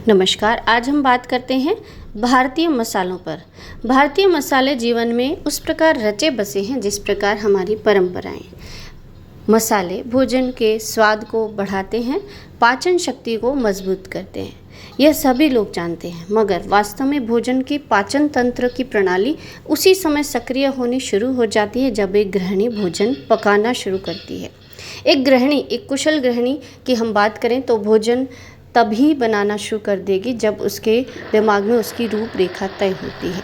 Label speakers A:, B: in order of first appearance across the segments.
A: नमस्कार। आज हम बात करते हैं भारतीय मसालों पर। भारतीय मसाले जीवन में उस प्रकार रचे बसे हैं जिस प्रकार हमारी परंपराएं। मसाले भोजन के स्वाद को बढ़ाते हैं, पाचन शक्ति को मजबूत करते हैं। यह सभी लोग जानते हैं, मगर वास्तव में भोजन की पाचन तंत्र की प्रणाली उसी समय सक्रिय होनी शुरू हो जाती है जब एक गृहिणी भोजन पकाना शुरू करती है। एक कुशल गृहिणी की हम बात करें तो भोजन तभी बनाना शुरू कर देगी जब उसके दिमाग में उसकी रूपरेखा तय होती है।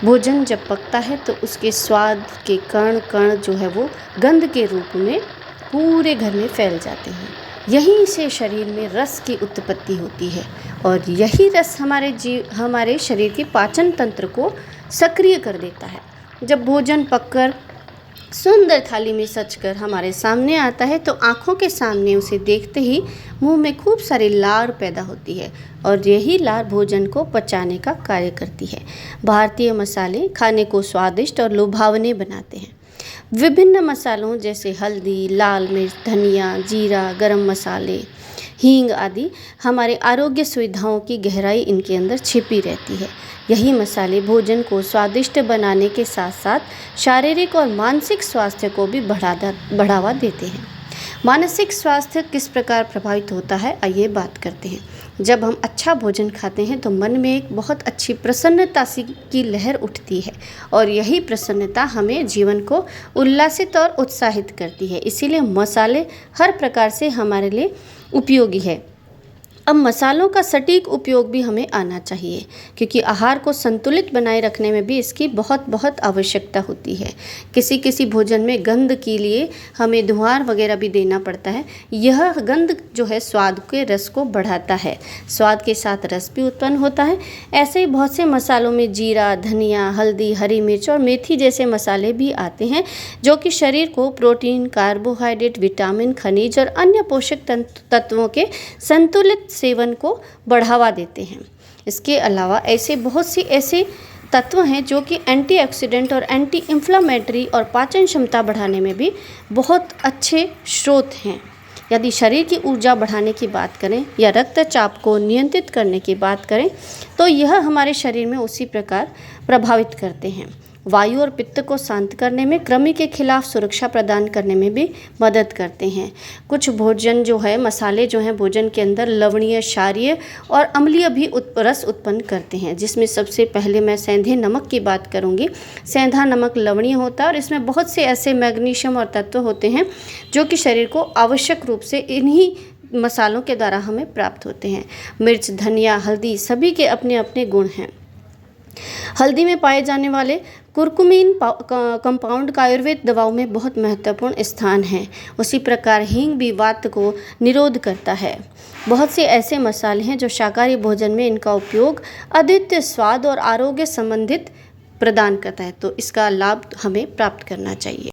A: भोजन जब पकता है तो उसके स्वाद के कण कण जो है वो गंध के रूप में पूरे घर में फैल जाते हैं। यहीं से शरीर में रस की उत्पत्ति होती है और यही रस हमारे शरीर के पाचन तंत्र को सक्रिय कर देता है। जब भोजन पककर सुंदर थाली में सजकर हमारे सामने आता है तो आँखों के सामने उसे देखते ही मुंह में खूब सारी लार पैदा होती है और यही लार भोजन को पचाने का कार्य करती है। भारतीय मसाले खाने को स्वादिष्ट और लुभावने बनाते हैं। विभिन्न मसालों जैसे हल्दी, लाल मिर्च, धनिया, जीरा, गरम मसाले, हींग आदि हमारे आरोग्य सुविधाओं की गहराई इनके अंदर छिपी रहती है। यही मसाले भोजन को स्वादिष्ट बनाने के साथ साथ शारीरिक और मानसिक स्वास्थ्य को भी बढ़ावा देते हैं। मानसिक स्वास्थ्य किस प्रकार प्रभावित होता है, आइए बात करते हैं। जब हम अच्छा भोजन खाते हैं तो मन में एक बहुत अच्छी प्रसन्नता की लहर उठती है और यही प्रसन्नता हमें जीवन को उल्लासित और उत्साहित करती है। इसीलिए मसाले हर प्रकार से हमारे लिए उपयोगी है। अब मसालों का सटीक उपयोग भी हमें आना चाहिए क्योंकि आहार को संतुलित बनाए रखने में भी इसकी बहुत आवश्यकता होती है। किसी भोजन में गंध के लिए हमें धुआं वगैरह भी देना पड़ता है। यह गंध जो है स्वाद के रस को बढ़ाता है, स्वाद के साथ रस भी उत्पन्न होता है। ऐसे ही बहुत से मसालों में जीरा, धनिया, हल्दी, हरी मिर्च और मेथी जैसे मसाले भी आते हैं जो कि शरीर को प्रोटीन, कार्बोहाइड्रेट, विटामिन, खनिज और अन्य पोषक तत्वों के संतुलित सेवन को बढ़ावा देते हैं। इसके अलावा बहुत सी ऐसे तत्व हैं जो कि एंटीऑक्सीडेंट और एंटी इंफ्लेमेटरी और पाचन क्षमता बढ़ाने में भी बहुत अच्छे स्रोत हैं। यदि शरीर की ऊर्जा बढ़ाने की बात करें या रक्तचाप को नियंत्रित करने की बात करें तो यह हमारे शरीर में उसी प्रकार प्रभावित करते हैं। वायु और पित्त को शांत करने में, कृमि के खिलाफ सुरक्षा प्रदान करने में भी मदद करते हैं। कुछ मसाले जो हैं भोजन के अंदर लवणीय, क्षारीय और अम्लीय भी रस उत्पन्न करते हैं, जिसमें सबसे पहले मैं सेंधे नमक की बात करूंगी। सेंधा नमक लवणीय होता है और इसमें बहुत से ऐसे मैग्नीशियम और तत्व होते हैं जो कि शरीर को आवश्यक रूप से इन्हीं मसालों के द्वारा हमें प्राप्त होते हैं। मिर्च, धनिया, हल्दी सभी के अपने अपने गुण हैं। हल्दी में पाए जाने वाले कुरकुमीन कंपाउंड का आयुर्वेद दवाओं में बहुत महत्वपूर्ण स्थान है। उसी प्रकार हींग भी वात को निरोध करता है। बहुत से ऐसे मसाले हैं जो शाकाहारी भोजन में इनका उपयोग अद्वितीय स्वाद और आरोग्य संबंधित प्रदान करता है, तो इसका लाभ हमें प्राप्त करना चाहिए।